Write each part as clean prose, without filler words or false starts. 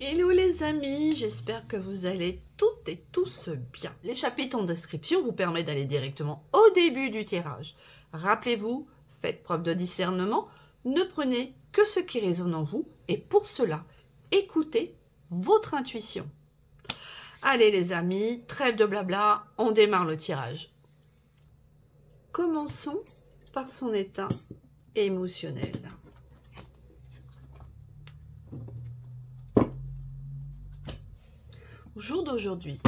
Hello les amis, j'espère que vous allez toutes et tous bien. Les chapitres en description vous permettent d'aller directement au début du tirage. Rappelez-vous, faites preuve de discernement, ne prenez que ce qui résonne en vous et pour cela, écoutez votre intuition. Allez les amis, trêve de blabla, on démarre le tirage. Commençons par son état émotionnel. Au jour d'aujourd'hui,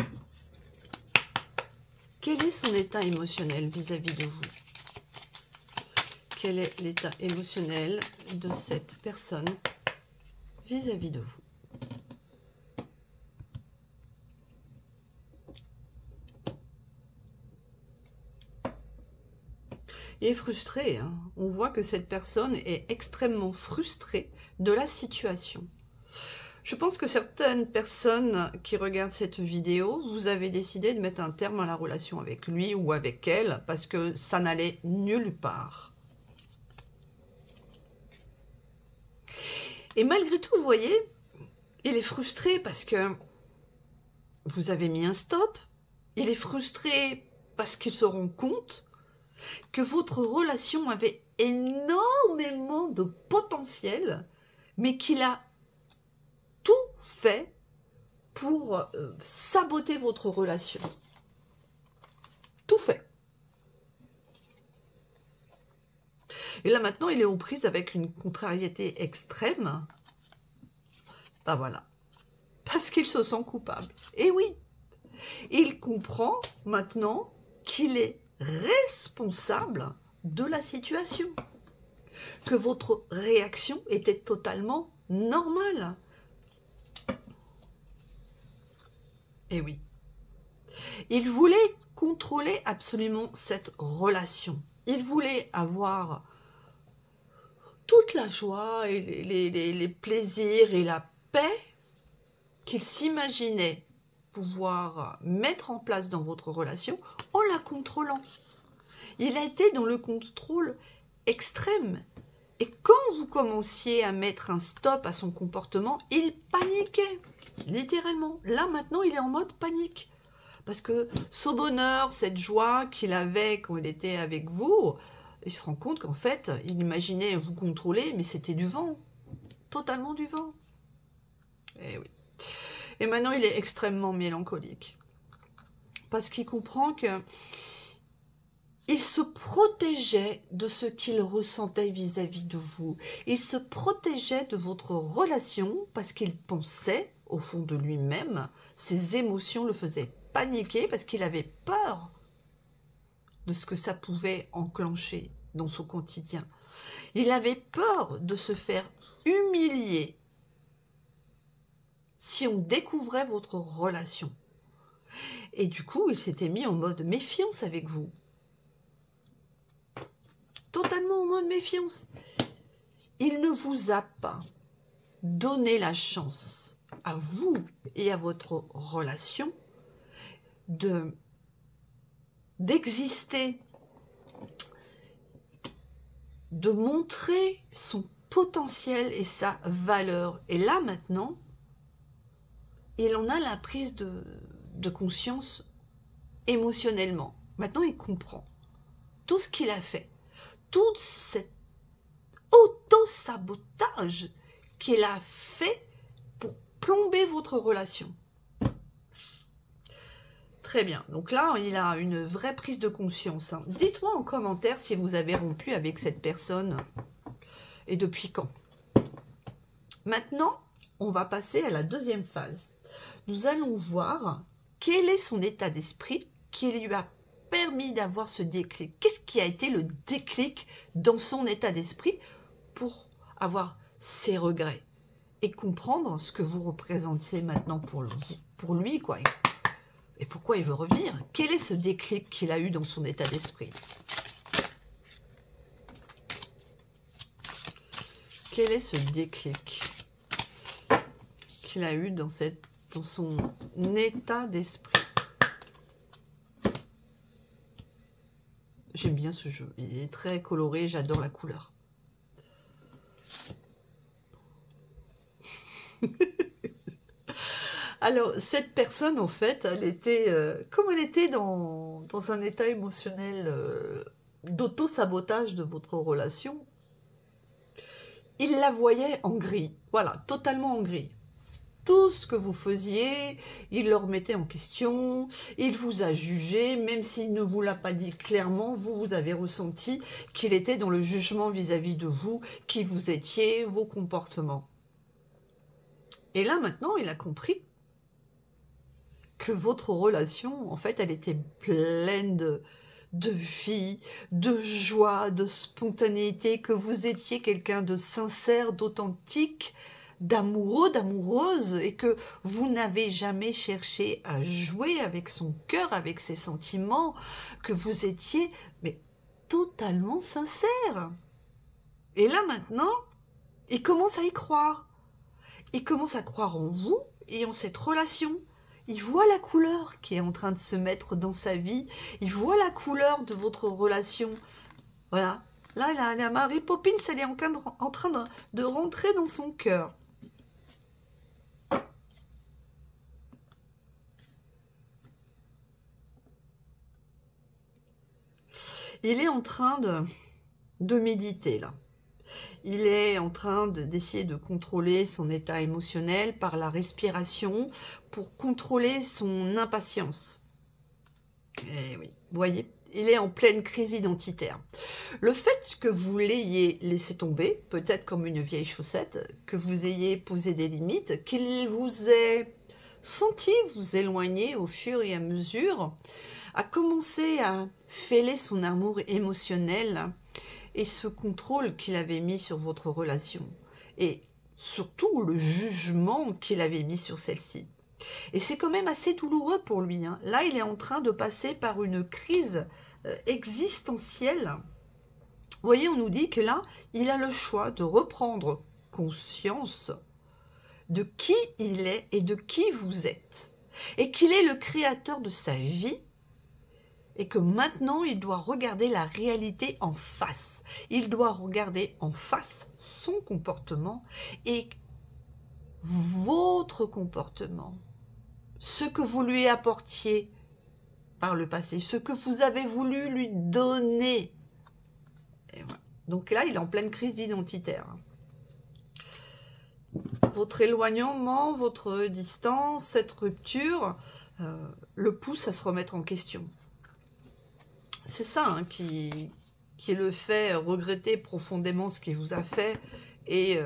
quel est son état émotionnel vis-à-vis de vous? Quel est l'état émotionnel de cette personne vis-à-vis de vous? Il est frustré, hein. On voit que cette personne est extrêmement frustrée de la situation. Je pense que certaines personnes qui regardent cette vidéo, vous avez décidé de mettre un terme à la relation avec lui ou avec elle parce que ça n'allait nulle part. Et malgré tout, vous voyez, il est frustré parce que vous avez mis un stop. Il est frustré parce qu'il se rend compte que votre relation avait énormément de potentiel, mais qu'il a tout fait pour saboter votre relation. Tout fait. Et là maintenant, il est aux prises avec une contrariété extrême. Ben voilà. Parce qu'il se sent coupable. Et oui, il comprend maintenant qu'il est responsable de la situation. Que votre réaction était totalement normale. Et oui. Il voulait contrôler absolument cette relation. Il voulait avoir toute la joie et les plaisirs et la paix qu'il s'imaginait pouvoir mettre en place dans votre relation en la contrôlant. Il a été dans le contrôle extrême. Et quand vous commenciez à mettre un stop à son comportement, il paniquait. Littéralement. Là, maintenant, il est en mode panique. Parce que ce bonheur, cette joie qu'il avait quand il était avec vous, il se rend compte qu'en fait, il imaginait vous contrôler, mais c'était du vent. Totalement du vent. Et oui. Et maintenant, il est extrêmement mélancolique. Parce qu'il comprend que il se protégeait de ce qu'il ressentait vis-à-vis de vous. Il se protégeait de votre relation parce qu'il pensait, au fond de lui-même, ses émotions le faisaient paniquer parce qu'il avait peur de ce que ça pouvait enclencher dans son quotidien. Il avait peur de se faire humilier si on découvrait votre relation. Et du coup, il s'était mis en mode méfiance avec vous. Totalement en mode méfiance. Il ne vous a pas donné la chance à vous et à votre relation d'exister, de montrer son potentiel et sa valeur. Et là maintenant, il en a la prise de conscience émotionnellement. Maintenant, il comprend tout ce qu'il a fait. Tout cet auto-sabotage qu'il a fait pour plomber votre relation. Très bien. Donc là, il a une vraie prise de conscience. Dites-moi en commentaire si vous avez rompu avec cette personne et depuis quand. Maintenant, on va passer à la deuxième phase. Nous allons voir quel est son état d'esprit qui lui a permis d'avoir ce déclic. Qu'est-ce qui a été le déclic dans son état d'esprit pour avoir ses regrets et comprendre ce que vous représentez maintenant pour lui, quoi. Et pourquoi il veut revenir? Quel est ce déclic qu'il a eu dans son état d'esprit? Quel est ce déclic qu'il a eu dans son état d'esprit? J'aime bien ce jeu, il est très coloré, j'adore la couleur. Alors, cette personne, en fait, elle était, comme elle était dans un état émotionnel d'auto-sabotage de votre relation, il la voyait en gris, voilà, totalement en gris. Tout ce que vous faisiez, il le remettait en question, il vous a jugé, même s'il ne vous l'a pas dit clairement, vous avez ressenti qu'il était dans le jugement vis-à-vis de vous, qui vous étiez, vos comportements. Et là, maintenant, il a compris que votre relation, en fait, elle était pleine de vie, de joie, de spontanéité, que vous étiez quelqu'un de sincère, d'authentique, d'amoureux, d'amoureuse, et que vous n'avez jamais cherché à jouer avec son cœur, avec ses sentiments, que vous étiez mais totalement sincère. Et là maintenant, il commence à y croire. Il commence à croire en vous et en cette relation. Il voit la couleur qui est en train de se mettre dans sa vie. Il voit la couleur de votre relation. Voilà. Là, la Mary Poppins, elle est en train de rentrer dans son cœur. Il est en train de méditer, là. Il est en train d'essayer de contrôler son état émotionnel par la respiration pour contrôler son impatience. Et oui, vous voyez, il est en pleine crise identitaire. Le fait que vous l'ayez laissé tomber, peut-être comme une vieille chaussette, que vous ayez posé des limites, qu'il vous ait senti vous éloigner au fur et à mesure, a commencé à fêler son amour émotionnel et ce contrôle qu'il avait mis sur votre relation, et surtout le jugement qu'il avait mis sur celle-ci. Et c'est quand même assez douloureux pour lui, hein. Là, il est en train de passer par une crise existentielle. Vous voyez, on nous dit que là, il a le choix de reprendre conscience de qui il est et de qui vous êtes, et qu'il est le créateur de sa vie, et que maintenant, il doit regarder la réalité en face. Il doit regarder en face son comportement et votre comportement. Ce que vous lui apportiez par le passé, ce que vous avez voulu lui donner. Et voilà. Donc là, il est en pleine crise identitaire. Votre éloignement, votre distance, cette rupture, le pousse à se remettre en question. C'est ça hein, qui le fait regretter profondément ce qu'il vous a fait et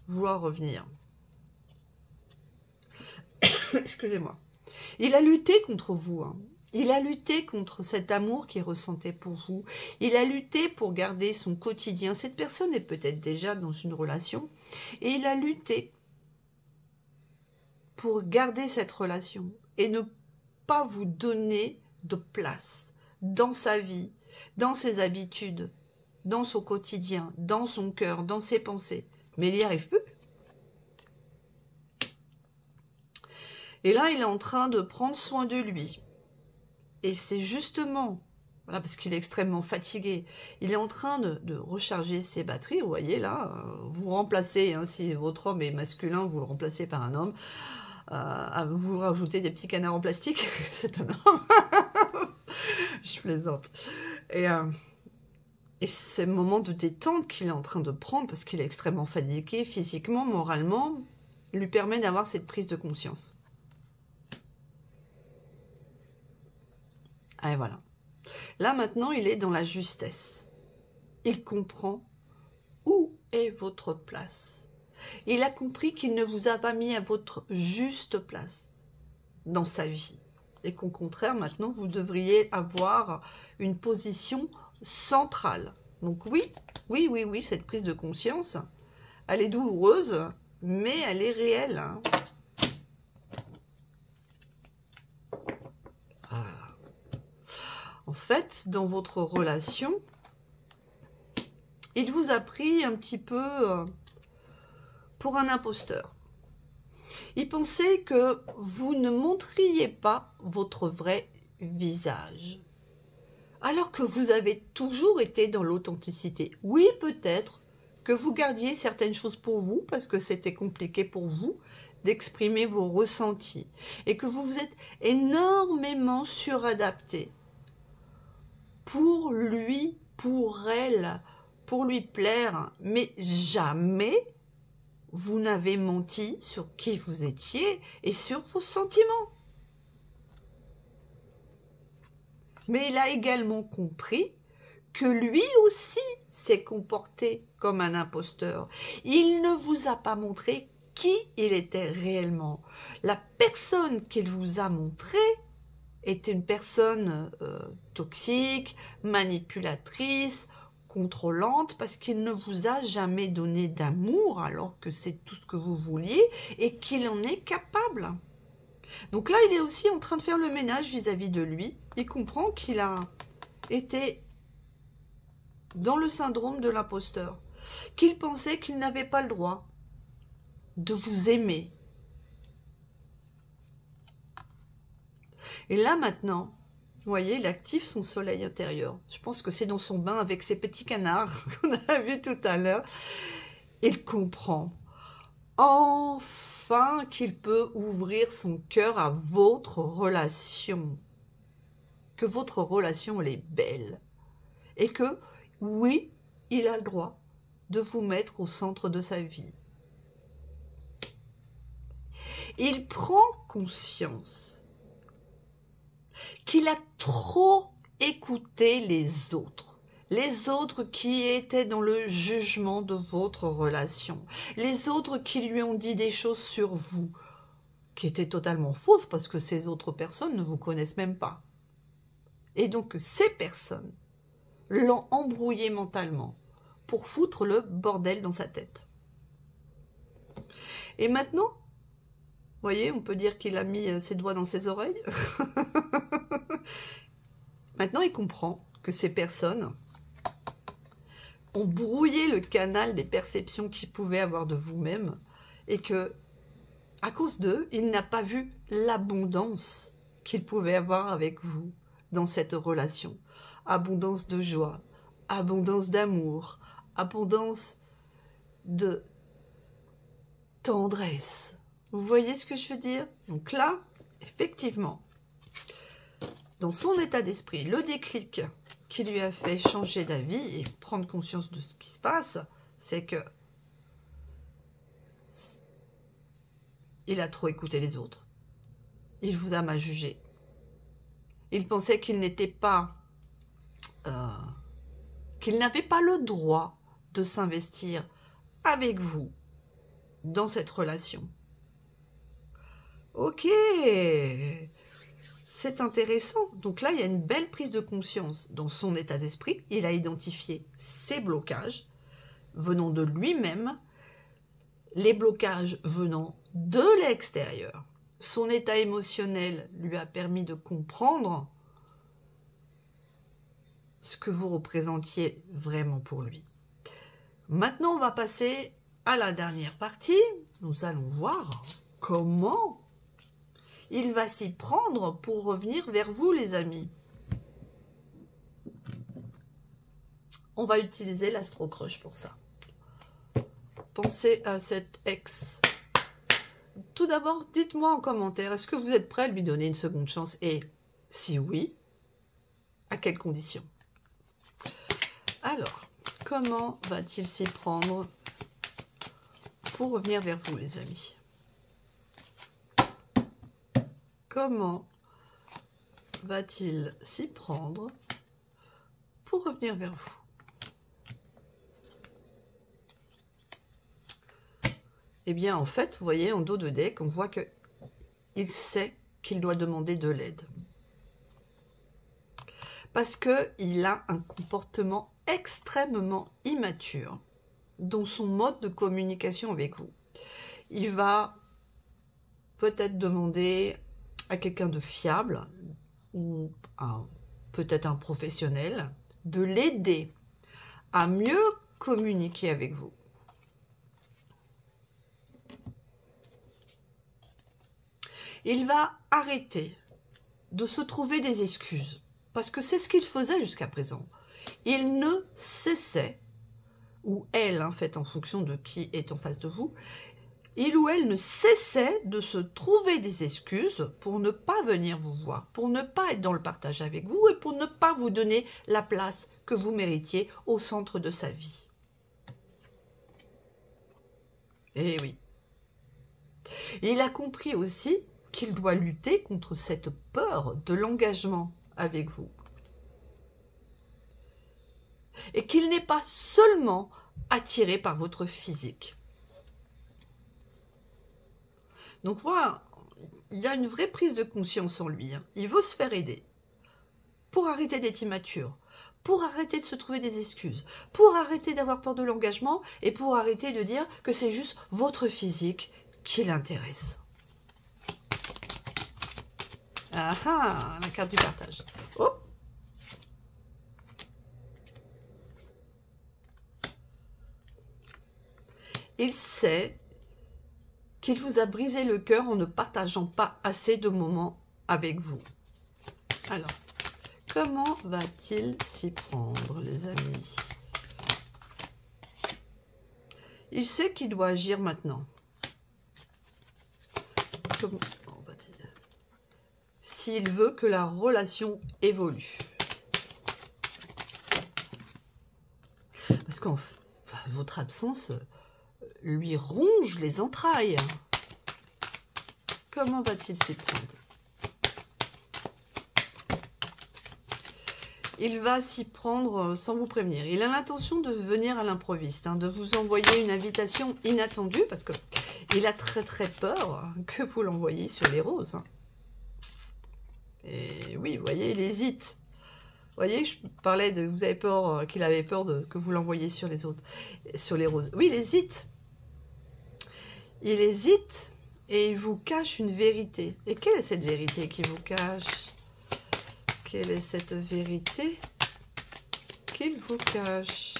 vouloir revenir. Excusez-moi. Il a lutté contre vous. Hein. Il a lutté contre cet amour qu'il ressentait pour vous. Il a lutté pour garder son quotidien. Cette personne est peut-être déjà dans une relation. Et il a lutté pour garder cette relation et ne pas vous donner de place dans sa vie, dans ses habitudes, dans son quotidien, dans son cœur, dans ses pensées. Mais il n'y arrive plus. Et là, il est en train de prendre soin de lui. Et c'est justement, voilà, parce qu'il est extrêmement fatigué, il est en train de recharger ses batteries. Vous voyez là, vous remplacez, hein, si votre homme est masculin, vous le remplacez par un homme. Vous rajoutez des petits canards en plastique, c'est un homme. Je plaisante. Et c'est le moment de détente qu'il est en train de prendre, parce qu'il est extrêmement fatigué, physiquement, moralement, lui permet d'avoir cette prise de conscience. Et voilà. Là, maintenant, il est dans la justesse. Il comprend où est votre place. Il a compris qu'il ne vous a pas mis à votre juste place dans sa vie. Et qu'au contraire, maintenant, vous devriez avoir une position centrale. Donc oui, cette prise de conscience, elle est douloureuse, mais elle est réelle. Hein. En fait, dans votre relation, il vous a pris un petit peu pour un imposteur. Il pensait que vous ne montriez pas votre vrai visage, alors que vous avez toujours été dans l'authenticité. Oui, peut-être que vous gardiez certaines choses pour vous, parce que c'était compliqué pour vous, d'exprimer vos ressentis et que vous vous êtes énormément suradapté pour lui, pour elle, pour lui plaire, mais jamais vous n'avez menti sur qui vous étiez et sur vos sentiments. Mais il a également compris que lui aussi s'est comporté comme un imposteur. Il ne vous a pas montré qui il était réellement. La personne qu'il vous a montré était une personne toxique, manipulatrice, contrôlante, parce qu'il ne vous a jamais donné d'amour alors que c'est tout ce que vous vouliez et qu'il en est capable. Donc là, il est aussi en train de faire le ménage vis-à-vis de lui. Il comprend qu'il a été dans le syndrome de l'imposteur, qu'il pensait qu'il n'avait pas le droit de vous aimer. Et là maintenant, vous voyez, il active son soleil intérieur. Je pense que c'est dans son bain avec ses petits canards qu'on a vu tout à l'heure. Il comprend enfin qu'il peut ouvrir son cœur à votre relation. Que votre relation, elle est belle. Et que, oui, il a le droit de vous mettre au centre de sa vie. Il prend conscience qu'il a trop écouté les autres qui étaient dans le jugement de votre relation, les autres qui lui ont dit des choses sur vous, qui étaient totalement fausses parce que ces autres personnes ne vous connaissent même pas. Et donc ces personnes l'ont embrouillé mentalement pour foutre le bordel dans sa tête. Et maintenant, vous voyez, on peut dire qu'il a mis ses doigts dans ses oreilles. Maintenant, il comprend que ces personnes ont brouillé le canal des perceptions qu'il pouvait avoir de vous-même et que, à cause d'eux, il n'a pas vu l'abondance qu'il pouvait avoir avec vous dans cette relation. Abondance de joie, abondance d'amour, abondance de tendresse. Vous voyez ce que je veux dire? Donc là, effectivement, dans son état d'esprit, le déclic qui lui a fait changer d'avis et prendre conscience de ce qui se passe, c'est que il a trop écouté les autres. Il vous a mal jugé. Il pensait qu'il n'était pas, qu'il n'avait pas le droit de s'investir avec vous dans cette relation. Ok, c'est intéressant. Donc là, il y a une belle prise de conscience dans son état d'esprit. Il a identifié ses blocages venant de lui-même, les blocages venant de l'extérieur. Son état émotionnel lui a permis de comprendre ce que vous représentiez vraiment pour lui. Maintenant, on va passer à la dernière partie. Nous allons voir comment il va s'y prendre pour revenir vers vous, les amis. On va utiliser l'astro-crush pour ça. Pensez à cet ex. Tout d'abord, dites-moi en commentaire, est-ce que vous êtes prêt à lui donner une seconde chance? Et si oui, à quelles conditions? Alors, comment va-t-il s'y prendre pour revenir vers vous, les amis? Comment va-t-il s'y prendre pour revenir vers vous? Eh bien, en fait, vous voyez, en dos de deck, on voit qu'il sait qu'il doit demander de l'aide. Parce qu'il a un comportement extrêmement immature dans son mode de communication avec vous. Il va peut-être demander à quelqu'un de fiable ou peut-être un professionnel de l'aider à mieux communiquer avec vous. Il va arrêter de se trouver des excuses parce que c'est ce qu'il faisait jusqu'à présent. Il ne cessait, ou elle, en fait, en fonction de qui est en face de vous, il ou elle ne cessait de se trouver des excuses pour ne pas venir vous voir, pour ne pas être dans le partage avec vous et pour ne pas vous donner la place que vous méritiez au centre de sa vie. Eh oui. Il a compris aussi qu'il doit lutter contre cette peur de l'engagement avec vous. Et qu'il n'est pas seulement attiré par votre physique. Donc voilà, il y a une vraie prise de conscience en lui. Il veut se faire aider pour arrêter d'être immature, pour arrêter de se trouver des excuses, pour arrêter d'avoir peur de l'engagement et pour arrêter de dire que c'est juste votre physique qui l'intéresse. Ah ah, la carte du partage. Oh! Il sait qu'il vous a brisé le cœur en ne partageant pas assez de moments avec vous. Alors, comment va-t-il s'y prendre, les amis? Il sait qu'il doit agir maintenant. Comment va-t-il? S'il veut que la relation évolue. Parce qu'en votre absence lui ronge les entrailles. Comment va-t-il s'y prendre? Il va s'y prendre sans vous prévenir. Il a l'intention de venir à l'improviste, de vous envoyer une invitation inattendue, parce qu'il a très peur que vous l'envoyiez sur les roses. Et oui, vous voyez, il hésite. Vous voyez, je parlais de... Vous avez peur, qu'il avait peur que vous l'envoyiez sur les autres, sur les roses. Oui, il hésite. Il hésite et il vous cache une vérité. Et quelle est cette vérité qu'il vous cache? Quelle est cette vérité qu'il vous cache?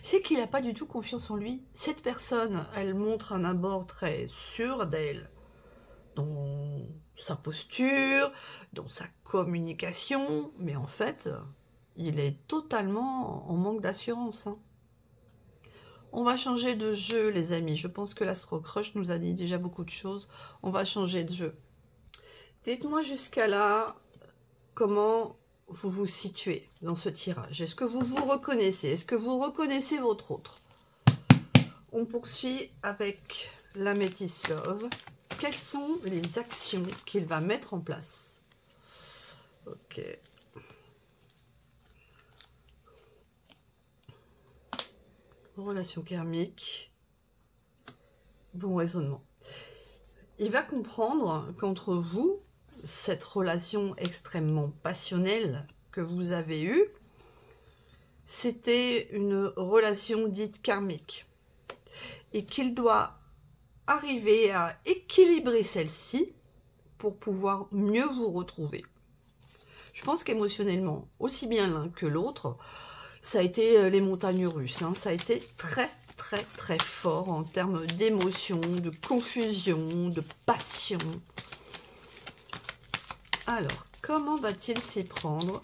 C'est qu'il n'a pas du tout confiance en lui. Cette personne, elle montre un abord très sûr d'elle, dans sa posture, dans sa communication, mais en fait, il est totalement en manque d'assurance. On va changer de jeu, les amis. Je pense que l'Astro Crush nous a dit déjà beaucoup de choses. On va changer de jeu. Dites-moi jusqu'à là, comment vous vous situez dans ce tirage? Est-ce que vous vous reconnaissez? Est-ce que vous reconnaissez votre autre? On poursuit avec la Métis Love. Quelles sont les actions qu'il va mettre en place? Ok. Relation karmique. Bon raisonnement. Il va comprendre qu'entre vous, cette relation extrêmement passionnelle que vous avez eue, c'était une relation dite karmique. Et qu'il doit arriver à équilibrer celle-ci pour pouvoir mieux vous retrouver. Je pense qu'émotionnellement, aussi bien l'un que l'autre, ça a été les montagnes russes. Ça a été très fort en termes d'émotion, de confusion, de passion. Alors, comment va-t-il s'y prendre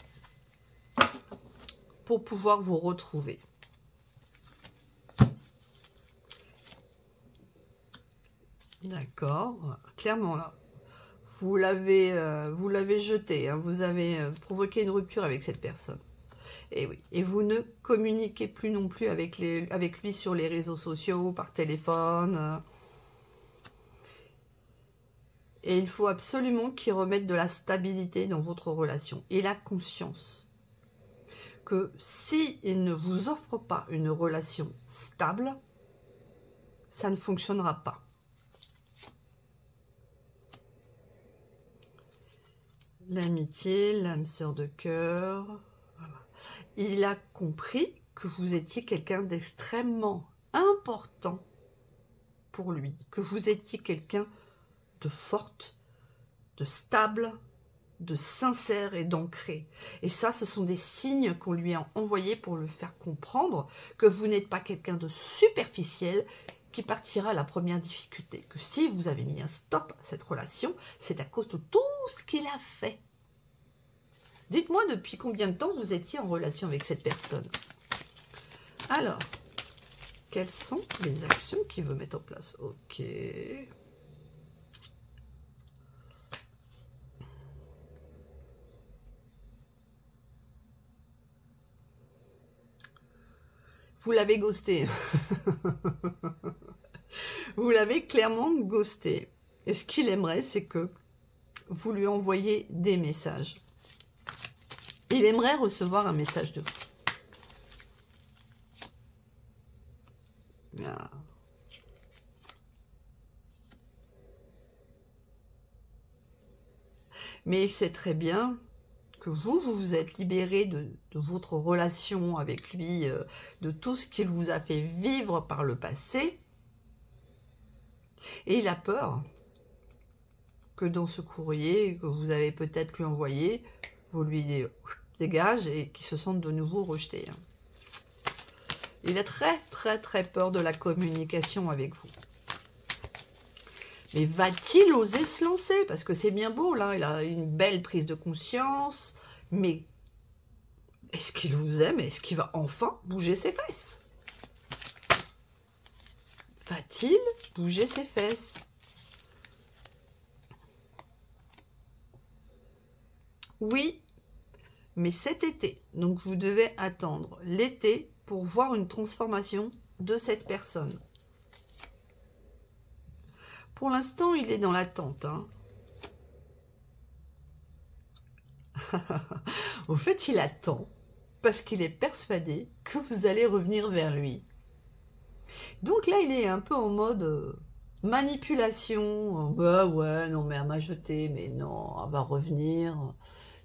pour pouvoir vous retrouver? D'accord, clairement là, vous l'avez jeté, vous avez provoqué une rupture avec cette personne. Et oui, et vous ne communiquez plus non plus avec lui sur les réseaux sociaux, par téléphone. Et il faut absolument qu'il remette de la stabilité dans votre relation. Il a conscience que s'il ne vous offre pas une relation stable, ça ne fonctionnera pas. L'amitié, l'âme sœur de cœur. Voilà. Il a compris que vous étiez quelqu'un d'extrêmement important pour lui, que vous étiez quelqu'un de forte, de stable, de sincère et d'ancré. Et ça, ce sont des signes qu'on lui a envoyés pour lui faire comprendre que vous n'êtes pas quelqu'un de superficiel qui partira à la première difficulté. Que si vous avez mis un stop à cette relation, c'est à cause de tout ce qu'il a fait. Dites-moi depuis combien de temps vous étiez en relation avec cette personne. Alors, quelles sont les actions qu'il veut mettre en place? Ok. Vous l'avez ghosté. Vous l'avez clairement ghosté. Et ce qu'il aimerait, c'est que vous lui envoyez des messages. Il aimerait recevoir un message de vous. Ah. Mais il sait très bien que vous vous êtes libéré de votre relation avec lui, de tout ce qu'il vous a fait vivre par le passé. Et il a peur que dans ce courrier que vous avez peut-être lui envoyé, vous lui dégagez et qu'il se sente de nouveau rejeté. Il a très peur de la communication avec vous. Mais va-t-il oser se lancer? Parce que c'est bien beau, là, il a une belle prise de conscience, mais est-ce qu'il vous aime? Est-ce qu'il va enfin bouger ses fesses? Va-t-il bouger ses fesses? Oui, mais cet été. Donc vous devez attendre l'été pour voir une transformation de cette personne. Pour l'instant, il est dans l'attente. Hein. Au fait, il attend parce qu'il est persuadé que vous allez revenir vers lui. Donc là, il est un peu en mode manipulation. Bah ouais, non mais elle m'a jeté, mais non, elle va revenir.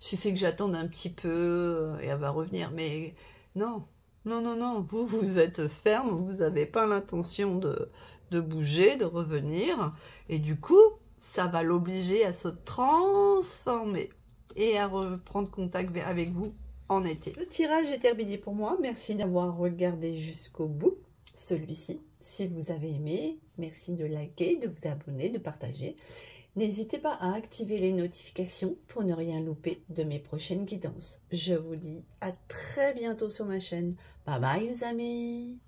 Il suffit que j'attende un petit peu et elle va revenir. Mais non, non, vous êtes ferme, vous n'avez pas l'intention de bouger, de revenir. Et du coup, ça va l'obliger à se transformer et à reprendre contact avec vous en été. Le tirage est terminé pour moi. Merci d'avoir regardé jusqu'au bout celui-ci. Si vous avez aimé, merci de liker, de vous abonner, de partager. N'hésitez pas à activer les notifications pour ne rien louper de mes prochaines guidances. Je vous dis à très bientôt sur ma chaîne. Bye bye les amis!